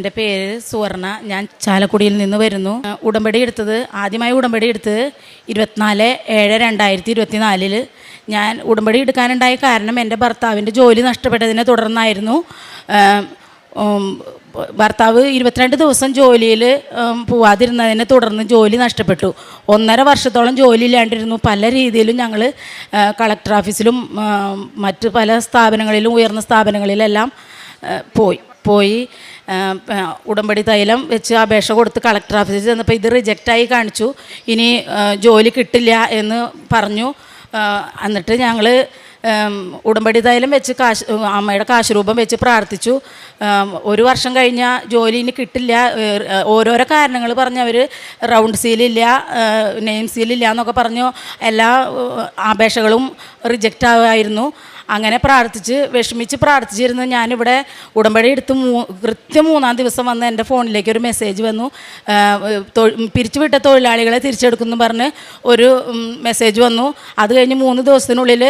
എൻ്റെ പേര് സുവർണ. ഞാൻ ചാലക്കുടിയിൽ നിന്ന് വരുന്നു. ആദ്യമായി ഉടമ്പടി എടുത്തത് 24/7/2024. ഞാൻ ഉടമ്പടി എടുക്കാനുണ്ടായ കാരണം എൻ്റെ ഭർത്താവിൻ്റെ ജോലി നഷ്ടപ്പെട്ടതിനെ തുടർന്നായിരുന്നു. ഭർത്താവ് 22 ദിവസം ജോലിയിൽ പോവാതിരുന്നതിനെ തുടർന്ന് ജോലി നഷ്ടപ്പെട്ടു. 1.5 വർഷത്തോളം ജോലി ഇല്ലാണ്ടിരുന്നു. പല രീതിയിലും ഞങ്ങൾ കളക്ടർ ഓഫീസിലും മറ്റ് പല സ്ഥാപനങ്ങളിലും ഉയർന്ന സ്ഥാപനങ്ങളിലെല്ലാം പോയി ഉടമ്പടി തൈലം വെച്ച് അപേക്ഷ കൊടുത്ത് കളക്ടർ ഓഫീസിൽ ചെന്നപ്പോൾ ഇത് റിജക്റ്റായി കാണിച്ചു. ഇനി ജോലി കിട്ടില്ല എന്ന് പറഞ്ഞു. എന്നിട്ട് ഞങ്ങൾ ഉടമ്പടി തൈലം വെച്ച് അമ്മയുടെ കാശുരൂപം വെച്ച് പ്രാർത്ഥിച്ചു. 1 വർഷം കഴിഞ്ഞാൽ ജോലി ഇനി കിട്ടില്ല, ഓരോരോ കാരണങ്ങൾ പറഞ്ഞ് അവർ റൗണ്ട് സീലില്ല, നെയിം സീലില്ല എന്നൊക്കെ പറഞ്ഞു എല്ലാ അപേക്ഷകളും റിജക്റ്റ് ആവുമായിരുന്നു. അങ്ങനെ വിഷമിച്ച് പ്രാർത്ഥിച്ചിരുന്നു. ഞാനിവിടെ ഉടമ്പടി എടുത്ത് കൃത്യം 3-ാം ദിവസം വന്ന് എൻ്റെ ഫോണിലേക്ക് ഒരു മെസ്സേജ് വന്നു. പിരിച്ചുവിട്ട തൊഴിലാളികളെ തിരിച്ചെടുക്കുമെന്ന് പറഞ്ഞ് ഒരു മെസ്സേജ് വന്നു. അത് കഴിഞ്ഞ് 3 ദിവസത്തിനുള്ളിൽ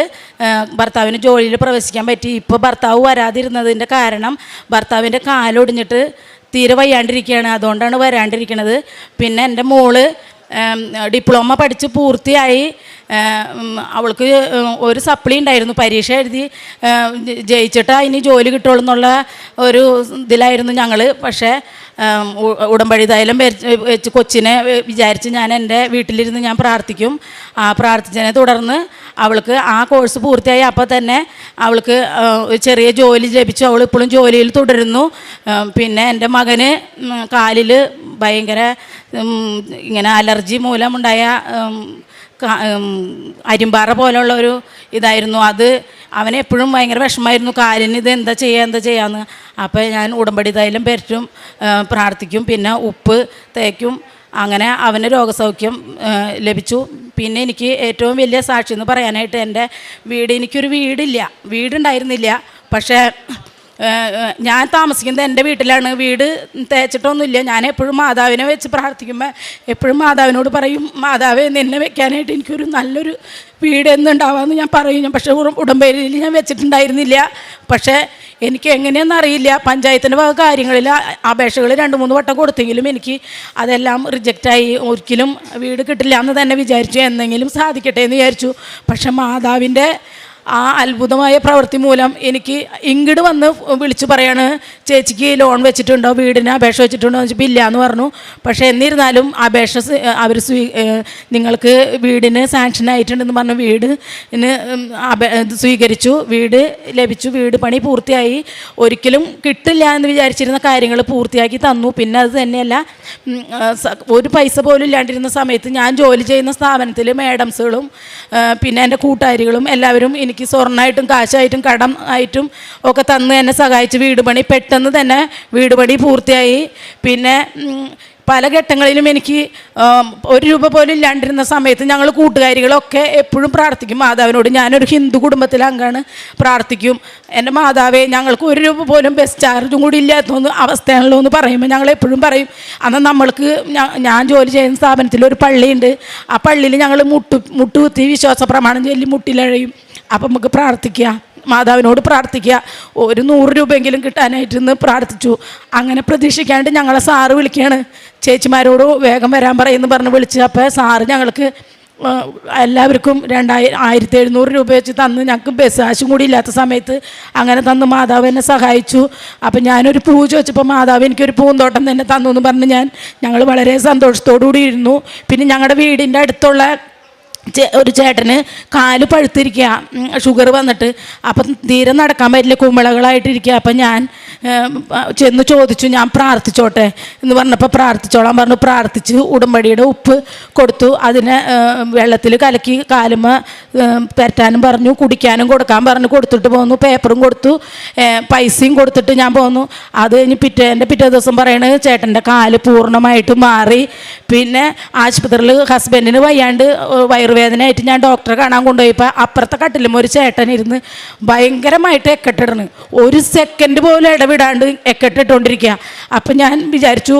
ഭർത്താവിന് ജോലിയിൽ പ്രവേശിക്കാൻ പറ്റി. ഇപ്പോൾ ഭർത്താവ് വരാതിരുന്നതിൻ്റെ കാരണം ഭർത്താവിൻ്റെ കാലൊടിഞ്ഞിട്ട് തീരെ വയ്യാണ്ടിരിക്കുകയാണ്, അതുകൊണ്ടാണ് വരാണ്ടിരിക്കുന്നത്. പിന്നെ എൻ്റെ മോള് ഡിപ്ലോമ പഠിച്ച് പൂർത്തിയായി. അവൾക്ക് ഒരു സപ്ലി ഉണ്ടായിരുന്നു, പരീക്ഷ എഴുതി ജയിച്ചിട്ടാ ഇനി ജോലി കിട്ടുള്ളൂ എന്നുള്ള ഒരു ഇതിലായിരുന്നു ഞങ്ങൾ. പക്ഷേ ഉടമ്പടി തൈലം വെച്ച് കൊച്ചിനെ വിചാരിച്ച് ഞാൻ എൻ്റെ വീട്ടിലിരുന്ന് ഞാൻ പ്രാർത്ഥിക്കും. പ്രാർത്ഥിച്ചതിനെ തുടർന്ന് അവൾക്ക് ആ കോഴ്സ് പൂർത്തിയായി. അപ്പോൾ തന്നെ അവൾക്ക് ചെറിയ ജോലി ലഭിച്ചു. അവൾ ഇപ്പോഴും ജോലിയിൽ തുടരുന്നു. പിന്നെ എൻ്റെ മകന് കാലിൽ ഭയങ്കര ഇങ്ങനെ അലർജി മൂലമുണ്ടായ അരിമ്പാറ പോലുള്ള ഒരു ഇതായിരുന്നു. അത് അവനെ എപ്പോഴും ഭയങ്കര വിഷമമായിരുന്നു, കാലിന് ഇത് എന്താ ചെയ്യാമെന്ന്. അപ്പോൾ ഞാൻ ഉടമ്പടി തൈലം പെരട്ടും പ്രാർത്ഥിക്കും, പിന്നെ ഉപ്പ് തേക്കും. അങ്ങനെ അവന് രോഗസൗഖ്യം ലഭിച്ചു. പിന്നെ എനിക്ക് ഏറ്റവും വലിയ സാക്ഷി എന്ന് പറയാനായിട്ട് എനിക്കൊരു വീടുണ്ടായിരുന്നില്ല. പക്ഷേ ഞാൻ താമസിക്കുന്നത് എൻ്റെ വീട്ടിലാണ്. വീട് തേച്ചിട്ടൊന്നുമില്ല. ഞാൻ എപ്പോഴും മാതാവിനെ വെച്ച് പ്രാർത്ഥിക്കുമ്പോൾ എപ്പോഴും മാതാവിനോട് പറയും, മാതാവേ നിന്നെ വെക്കാനായിട്ട് എനിക്കൊരു നല്ലൊരു വീട് എന്നുണ്ടാവാമെന്ന് ഞാൻ പറയും. പക്ഷേ ഉടമ്പടിയിൽ ഞാൻ വെച്ചിട്ടുണ്ടായിരുന്നില്ല. പക്ഷേ എനിക്ക് എങ്ങനെയെന്നറിയില്ല, പഞ്ചായത്തിൻ്റെ വക കാര്യങ്ങളിൽ അപേക്ഷകൾ 2-3 വട്ടം കൊടുത്തെങ്കിലും എനിക്ക് അതെല്ലാം റിജക്റ്റായി. ഒരിക്കലും വീട് കിട്ടില്ല എന്ന് തന്നെ വിചാരിച്ചു, എന്തെങ്കിലും സാധിക്കട്ടെ എന്ന് വിചാരിച്ചു. പക്ഷെ മാതാവിൻ്റെ ആ അത്ഭുതമായ പ്രവൃത്തി മൂലം എനിക്ക് ഇങ്ങോട്ട് വന്ന് വിളിച്ചു പറയാണ്, ചേച്ചിക്ക് ലോൺ വെച്ചിട്ടുണ്ടോ, വീടിന് അപേക്ഷ വെച്ചിട്ടുണ്ടോ എന്ന് വെച്ചപ്പോൾ ഇല്ല എന്ന് പറഞ്ഞു. പക്ഷേ എന്നിരുന്നാലും അപേക്ഷ അവർ നിങ്ങൾക്ക് വീടിന് സാങ്ഷൻ ആയിട്ടുണ്ടെന്ന് പറഞ്ഞ് വീടിന് സ്വീകരിച്ചു. വീട് ലഭിച്ചു, വീട് പണി പൂർത്തിയായി. ഒരിക്കലും കിട്ടില്ല എന്ന് വിചാരിച്ചിരുന്ന കാര്യങ്ങൾ പൂർത്തിയാക്കി തന്നു. പിന്നെ അത് തന്നെയല്ല, ഒരു പൈസ പോലും ഇല്ലാണ്ടിരുന്ന സമയത്ത് ഞാൻ ജോലി ചെയ്യുന്ന സ്ഥാപനത്തിൽ മാഡംസുകളും പിന്നെ എൻ്റെ കൂട്ടുകാരികളും എല്ലാവരും എനിക്ക് സ്വർണ്ണമായിട്ടും കാശായിട്ടും കടം ആയിട്ടും ഒക്കെ തന്ന് എന്നെ സഹായിച്ച് പെട്ടെന്ന് തന്നെ വീട് പണി പൂർത്തിയായി. പിന്നെ പല ഘട്ടങ്ങളിലും എനിക്ക് 1 രൂപ പോലും ഇല്ലാണ്ടിരുന്ന സമയത്ത് ഞങ്ങൾ കൂട്ടുകാരികളൊക്കെ എപ്പോഴും പ്രാർത്ഥിക്കും മാതാവിനോട്. ഞാനൊരു ഹിന്ദു കുടുംബത്തിലെ അംഗമാണ്. പ്രാർത്ഥിക്കും, എൻ്റെ മാതാവേ ഞങ്ങൾക്ക് 1 രൂപ പോലും ബസ് ചാർജും കൂടി ഇല്ലാത്തൊന്ന് അവസ്ഥയാണല്ലോ എന്ന് പറയുമ്പോൾ ഞങ്ങൾ എപ്പോഴും പറയും, അന്ന് നമ്മൾക്ക് ഞാൻ ജോലി ചെയ്യുന്ന സ്ഥാപനത്തിൽ ഒരു പള്ളിയുണ്ട്. ആ പള്ളിയിൽ ഞങ്ങൾ മുട്ടുകുത്തി വിശ്വാസ പ്രമാണം ചൊല്ലി മുട്ടിലഴയും. അപ്പം നമുക്ക് പ്രാർത്ഥിക്കുക, മാതാവിനോട് പ്രാർത്ഥിക്കുക, ഒരു 100 രൂപയെങ്കിലും കിട്ടാനായിട്ടെന്ന് പ്രാർത്ഥിച്ചു. അങ്ങനെ പ്രതീക്ഷിക്കാണ്ട് ഞങ്ങളെ സാറ് വിളിക്കുകയാണ്, ചേച്ചിമാരോട് വേഗം വരാൻ പറയുമെന്ന് പറഞ്ഞ് വിളിച്ച്. അപ്പോൾ സാറ് ഞങ്ങൾക്ക് എല്ലാവർക്കും 1700 രൂപ വെച്ച് തന്ന്, ഞങ്ങൾക്ക് ബസ് കാശും കൂടി ഇല്ലാത്ത സമയത്ത് അങ്ങനെ തന്ന് മാതാവ് എന്നെ സഹായിച്ചു. അപ്പം ഞാനൊരു പൂ ചോദിച്ചപ്പോൾ മാതാവ് എനിക്കൊരു പൂന്തോട്ടം തന്നെ തന്നു എന്ന് പറഞ്ഞ് ഞങ്ങൾ വളരെ സന്തോഷത്തോടു കൂടി ഇരുന്നു. പിന്നെ ഞങ്ങളുടെ വീടിൻ്റെ അടുത്തുള്ള ഒരു ചേട്ടന് കാല് പഴുത്തിരിക്കുക, ഷുഗർ വന്നിട്ട്. അപ്പം തീരെ നടക്കാൻ പറ്റില്ല, കുമിളകളായിട്ടിരിക്കുക. അപ്പം ഞാൻ ചെന്ന് ചോദിച്ചു, ഞാൻ പ്രാർത്ഥിച്ചോട്ടെ എന്ന് പറഞ്ഞപ്പോൾ പ്രാർത്ഥിച്ചോളാൻ പറഞ്ഞു. പ്രാർത്ഥിച്ച് ഉടമ്പടിയുടെ ഉപ്പ് കൊടുത്തു, അതിനെ വെള്ളത്തിൽ കലക്കി കാലുമ്മ പെരട്ടാനും പറഞ്ഞു, കുടിക്കാനും കൊടുക്കാൻ പറഞ്ഞു. കൊടുത്തിട്ട് പോന്നു, പേപ്പറും കൊടുത്തു, പൈസയും കൊടുത്തിട്ട് ഞാൻ പോന്നു. അത് കഴിഞ്ഞ് പിറ്റേ ദിവസം പറയണത് ചേട്ടൻ്റെ കാല് പൂർണ്ണമായിട്ട് മാറി. പിന്നെ ആശുപത്രിയിൽ ഹസ്ബൻഡിന് വയ്യാണ്ട് വയറുവേദനയായിട്ട് ഞാൻ ഡോക്ടറെ കാണാൻ കൊണ്ടുപോയപ്പോൾ അപ്പുറത്തെ കട്ടിലും ഒരു ചേട്ടൻ ഇരുന്ന് ഭയങ്കരമായിട്ട് എക്കെട്ടിടണ്, 1 സെക്കൻഡ് പോലും ഇടവിടാണ്ട് എക്കെട്ടിട്ടുകൊണ്ടിരിക്കുക. അപ്പം ഞാൻ വിചാരിച്ചു,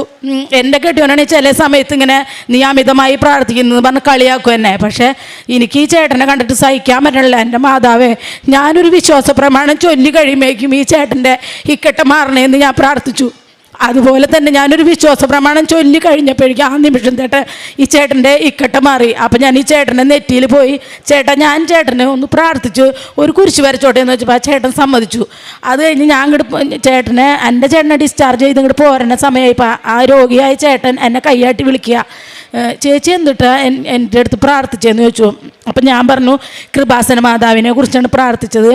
എൻ്റെ കെട്ടിയോനാണെങ്കിൽ ചില സമയത്ത് ഇങ്ങനെ നീ അമിതമായി പ്രാർത്ഥിക്കുന്നത് പറഞ്ഞ് കളിയാക്കും എന്നെ. പക്ഷേ എനിക്ക് ഈ ചേട്ടനെ കണ്ടിട്ട് സഹിക്കാൻ പറ്റണില്ല. എൻ്റെ മാതാവേ, ഞാനൊരു വിശ്വാസ പ്രമാണം ചൊല്ലി കഴിയുമ്പോഴേക്കും ഈ ചേട്ടൻ്റെ ഇക്കട്ട മാറണേന്ന് ഞാൻ പ്രാർത്ഥിച്ചു. അതുപോലെ തന്നെ ഞാനൊരു വിശ്വാസ പ്രമാണം ചൊല്ലി കഴിഞ്ഞപ്പോഴേക്കും ആ നിമിഷം ഈ ചേട്ടൻ്റെ ഇക്കട്ട മാറി. അപ്പം ഞാൻ ഈ ചേട്ടൻ്റെ നെറ്റിയിൽ പോയി, ചേട്ടാ ഞാൻ ചേട്ടനെ ഒന്ന് പ്രാർത്ഥിച്ചു, ഒരു കുരിശ് വരച്ചോട്ടെ എന്ന് വെച്ചപ്പോൾ ആ ചേട്ടൻ സമ്മതിച്ചു. അത് കഴിഞ്ഞ് ഞാൻ ഇങ്ങോട്ട് എൻ്റെ ചേട്ടനെ ഡിസ്ചാർജ് ചെയ്ത് ഇങ്ങോട്ട് പോരുന്ന സമയമായിപ്പോൾ ആ രോഗിയായ ചേട്ടൻ എന്നെ കൈയാട്ടി വിളിക്കുക, ചേച്ചി എന്തിട്ടാ എൻ്റെ അടുത്ത് പ്രാർത്ഥിച്ചതെന്ന് ചോദിച്ചു. അപ്പം ഞാൻ പറഞ്ഞു കൃപാസന മാതാവിനെ കുറിച്ചാണ് പ്രാർത്ഥിച്ചത്,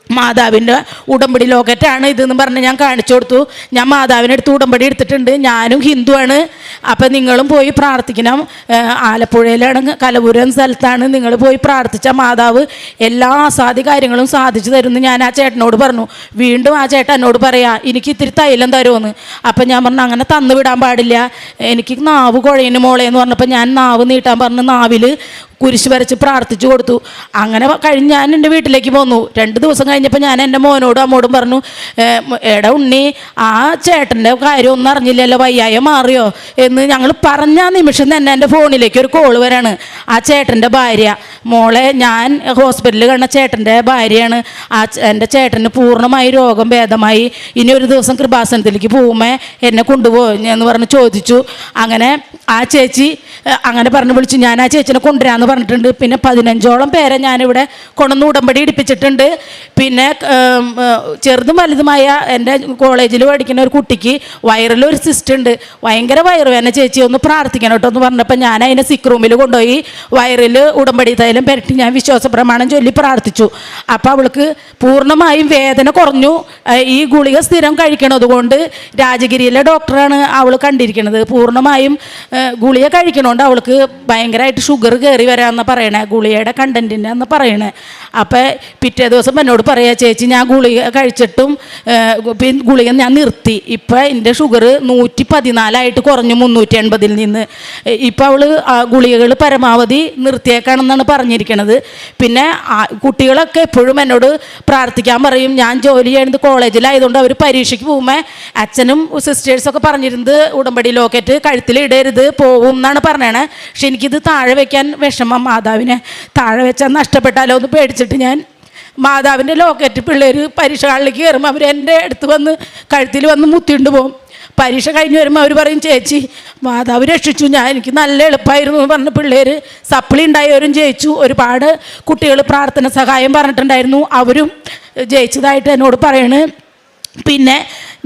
മാതാവിൻ്റെ ഉടമ്പടി ലോക്കറ്റാണ് ഇതെന്ന് പറഞ്ഞ് ഞാൻ കാണിച്ചു കൊടുത്തു. ഞാൻ മാതാവിൻ്റെ അടുത്ത് ഉടമ്പടി എടുത്തിട്ടുണ്ട്, ഞാനും ഹിന്ദുവാണ്, അപ്പം നിങ്ങളും പോയി പ്രാർത്ഥിക്കണം, ആലപ്പുഴയിലാണ് കലപുരം സ്ഥലത്താണ്, നിങ്ങൾ പോയി പ്രാർത്ഥിച്ച മാതാവ് എല്ലാ അസാധ്യ കാര്യങ്ങളും സാധിച്ചു തരുമെന്ന് ഞാൻ ആ ചേട്ടനോട് പറഞ്ഞു. വീണ്ടും ആ ചേട്ടൻ എന്നോട് പറയാ എനിക്ക് ഇത്തിരി തൈലം തരുമെന്ന്. അപ്പം ഞാൻ പറഞ്ഞു അങ്ങനെ തന്നു വിടാൻ പാടില്ല, എനിക്ക് നാവ് കുഴയുന്നു മോളേന്ന് പറഞ്ഞപ്പോൾ ഞാൻ നാവ് നീട്ടാൻ പറഞ്ഞ് നാവിൽ കുരിശ് വരച്ച് പ്രാർത്ഥിച്ചു കൊടുത്തു. അങ്ങനെ കഴിഞ്ഞ് ഞാൻ എൻ്റെ വീട്ടിലേക്ക് പോന്നു. 2 ദിവസം കഴിഞ്ഞപ്പോൾ ഞാൻ എൻ്റെ മോനോടും അമ്മോടും പറഞ്ഞു, എടാ ഉണ്ണി ആ ചേട്ടൻ്റെ കാര്യം ഒന്നും അറിഞ്ഞില്ലല്ലോ, വയ്യായ മാറിയോ എന്ന് ഞങ്ങൾ പറഞ്ഞ നിമിഷം തന്നെ എൻ്റെ ഫോണിലേക്ക് ഒരു കോള് വരാണ്. ആ ചേട്ടൻ്റെ ഭാര്യ, മോളെ ഞാൻ ഹോസ്പിറ്റലിൽ കണ്ട ചേട്ടൻ്റെ ഭാര്യയാണ്, എൻ്റെ ചേട്ടന് പൂർണ്ണമായി രോഗം ഭേദമായി, ഇനി ഒരു ദിവസം കൃപാസനത്തിലേക്ക് പോകുമേ എന്നെ കൊണ്ടുപോയി എന്ന് പറഞ്ഞ് ചോദിച്ചു. അങ്ങനെ ആ ചേച്ചി അങ്ങനെ പറഞ്ഞ് വിളിച്ചു. ഞാൻ ആ ചേച്ചിനെ കൊണ്ടുവരാമെന്ന് പറഞ്ഞിട്ടുണ്ട്. പിന്നെ 15ഓളം പേരെ ഞാനിവിടെ കൊണ്ടുവന്ന് ഉടമ്പടി ഇടിപ്പിച്ചിട്ടുണ്ട്. പിന്നെ ചെറുതും വലുതുമായ എൻ്റെ കോളേജിൽ പഠിക്കുന്ന ഒരു കുട്ടിക്ക് വയറിലൊരു സിസ്റ്റ് ഉണ്ട്, ഭയങ്കര വയറുവേദന, ചേച്ചി ഒന്ന് പ്രാർത്ഥിക്കണം കേട്ടോ എന്ന് പറഞ്ഞപ്പോൾ ഞാൻ അതിനെ സിക്ക് റൂമിൽ കൊണ്ടുപോയി വയറിൽ ഉടമ്പടി തൈലം പുരട്ടി ഞാൻ വിശ്വാസ പ്രമാണം ചൊല്ലി പ്രാർത്ഥിച്ചു. അപ്പോൾ അവൾക്ക് പൂർണ്ണമായും വേദന കുറഞ്ഞു. ഈ ഗുളിക സ്ഥിരം കഴിക്കണത് കൊണ്ട് രാജഗിരിയിലെ ഡോക്ടറാണ് അവൾ കണ്ടിരിക്കുന്നത്. പൂർണ്ണമായും ഗുളിക കഴിക്കണോണ്ട് അവൾക്ക് ഭയങ്കരമായിട്ട് ഷുഗർ കയറി വരാമെന്ന് പറയണേ, ഗുളികയുടെ കണ്ടൻറ്റിൻ്റെ എന്ന് പറയണേ. അപ്പോൾ പിറ്റേ ദിവസം എന്നോട് പറയാ, ചേച്ചി ഞാൻ ഗുളിക കഴിച്ചിട്ടും ഗുളിക ഞാൻ നിർത്തി, ഇപ്പം എൻ്റെ ഷുഗർ 114 കുറഞ്ഞു 380 നിന്ന്. ഇപ്പം അവൾ ഗുളികകൾ പരമാവധി നിർത്തിയേക്കാണെന്നാണ് പറഞ്ഞിരിക്കുന്നത്. പിന്നെ കുട്ടികളൊക്കെ എപ്പോഴും എന്നോട് പ്രാർത്ഥിക്കാൻ പറയും. ഞാൻ ജോലി ചെയ്യുന്നത് കോളേജിലായതുകൊണ്ട് അവർ പരീക്ഷയ്ക്ക് പോകുമ്പോൾ അച്ഛനും സിസ്റ്റേഴ്സൊക്കെ പറഞ്ഞിരുന്നത് ഉടമ്പടി ലോക്കറ്റ് കഴുത്തിൽ ഇടരുത് പോവും എന്നാണ് പറയണേ. പക്ഷെ എനിക്കിത് താഴെ വയ്ക്കാൻ വിഷമം, മാതാവിനെ താഴെ വെച്ചാൽ നഷ്ടപ്പെട്ടാലോ എന്ന് പേടിച്ചിട്ട് ഞാൻ മാതാവിൻ്റെ ലോക്കറ്റ് പിള്ളേർ പരീക്ഷ ഹാളിലേക്ക് കയറുമ്പോൾ അവർ എൻ്റെ അടുത്ത് വന്ന് കഴുത്തിൽ വന്ന് മുത്തിണ്ട് പോകും. പരീക്ഷ കഴിഞ്ഞ് വരുമ്പോൾ അവർ പറയും, ചേച്ചി മാതാവ് രക്ഷിച്ചു, എനിക്ക് നല്ല എളുപ്പമായിരുന്നു എന്ന് പറഞ്ഞ് പിള്ളേർ സപ്ലി ഉണ്ടായവരും ജയിച്ചു. ഒരുപാട് കുട്ടികൾ പ്രാർത്ഥന സഹായം പറഞ്ഞിട്ടുണ്ടായിരുന്നു, അവരും ജയിച്ചതായിട്ട് എന്നോട് പറയണ്. പിന്നെ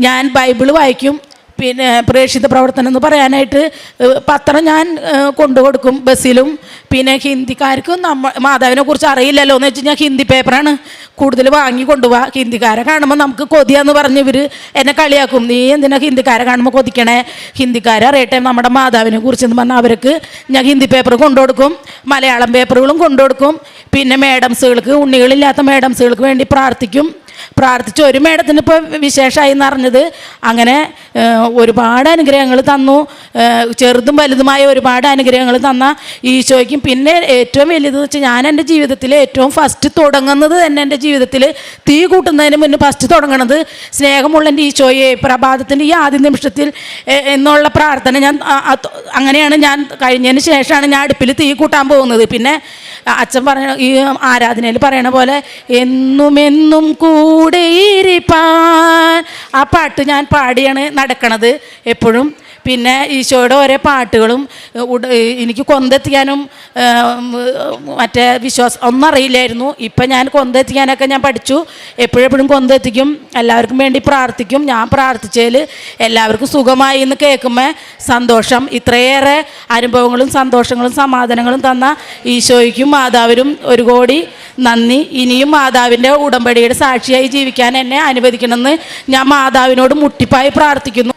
ഞാൻ ബൈബിള് വായിക്കും, പിന്നെ പ്രേക്ഷിത പ്രവർത്തനം എന്ന് പറയാനായിട്ട് പത്രം ഞാൻ കൊണ്ടുകൊടുക്കും ബസ്സിലും. പിന്നെ ഹിന്ദിക്കാർക്ക് മാതാവിനെ കുറിച്ച് അറിയില്ലല്ലോ എന്ന് വെച്ച് ഞാൻ ഹിന്ദി പേപ്പറാണ് കൂടുതൽ വാങ്ങി കൊണ്ടുപോവാ. ഹിന്ദിക്കാരെ കാണുമ്പോൾ നമുക്ക് കൊതിയാന്ന് പറഞ്ഞ് ഇവർ എന്നെ കളിയാക്കും, നീ എന്തിനാ ഹിന്ദിക്കാരെ കാണുമ്പോൾ കൊതിക്കണേ, ഹിന്ദിക്കാരെ അറിയട്ടെ നമ്മുടെ മാതാവിനെ കുറിച്ചെന്ന് പറഞ്ഞാൽ അവർക്ക് ഞാൻ ഹിന്ദി പേപ്പർ കൊണ്ടുകൊടുക്കും, മലയാളം പേപ്പറുകളും കൊണ്ടുകൊടുക്കും. പിന്നെ മേഡംസുകൾക്ക്, ഉണ്ണികളില്ലാത്ത മേഡംസുകൾക്ക് വേണ്ടി പ്രാർത്ഥിച്ചു. ഒരു മേഡത്തിന് ഇപ്പോൾ വിശേഷമായി എന്നറിഞ്ഞത്. അങ്ങനെ ഒരുപാട് അനുഗ്രഹങ്ങൾ തന്നു, ചെറുതും വലുതുമായ ഒരുപാട് അനുഗ്രഹങ്ങൾ തന്ന ഈശോയ്ക്കും. പിന്നെ ഏറ്റവും വലുത് വെച്ചാൽ ഞാൻ എൻ്റെ ജീവിതത്തിൽ ഏറ്റവും ഫസ്റ്റ് തുടങ്ങുന്നത് തന്നെ, എൻ്റെ ജീവിതത്തിൽ തീ കൂട്ടുന്നതിന് മുന്നേ ഫസ്റ്റ് തുടങ്ങുന്നത് സ്നേഹമുള്ള എൻ്റെ ഈശോയെ പ്രഭാതത്തിൻ്റെ ഈ ആദ്യ നിമിഷത്തിൽ എന്നുള്ള പ്രാർത്ഥന ഞാൻ അങ്ങനെയാണ് ഞാൻ കഴിഞ്ഞതിന് ശേഷമാണ് ഞാൻ അടുപ്പിൽ തീ കൂട്ടാൻ പോകുന്നത്. പിന്നെ അച്ഛൻ പറയണ ഈ ആരാധനയിൽ പറയണ പോലെ എന്നും കൂടെയിരിപ്പാൻ, ആ പാട്ട് ഞാൻ പാടിയാണ് നടക്കണത് എപ്പോഴും. പിന്നെ ഈശോയുടെ ഓരോ പാട്ടുകളും എനിക്ക് കൊന്തെത്തിക്കാനും മറ്റേ വിശ്വാസം ഒന്നും അറിയില്ലായിരുന്നു. ഇപ്പം ഞാൻ കൊന്തെത്തിക്കാനൊക്കെ ഞാൻ പഠിച്ചു. എപ്പോഴെപ്പോഴും കൊന്തെത്തിക്കും, എല്ലാവർക്കും വേണ്ടി പ്രാർത്ഥിക്കും. ഞാൻ പ്രാർത്ഥിച്ചതിൽ എല്ലാവർക്കും സുഖമായി എന്ന് കേൾക്കുമ്പോൾ സന്തോഷം. ഇത്രയേറെ അനുഭവങ്ങളും സന്തോഷങ്ങളും സമാധാനങ്ങളും തന്ന ഈശോയ്ക്കും മാതാവിനും ഒരു കോടി നന്ദി. ഇനിയും മാതാവിൻ്റെ ഉടമ്പടിയുടെ സാക്ഷിയായി ജീവിക്കാൻ എന്നെ അനുവദിക്കണമെന്ന് ഞാൻ മാതാവിനോട് മുട്ടിപ്പായി പ്രാർത്ഥിക്കുന്നു.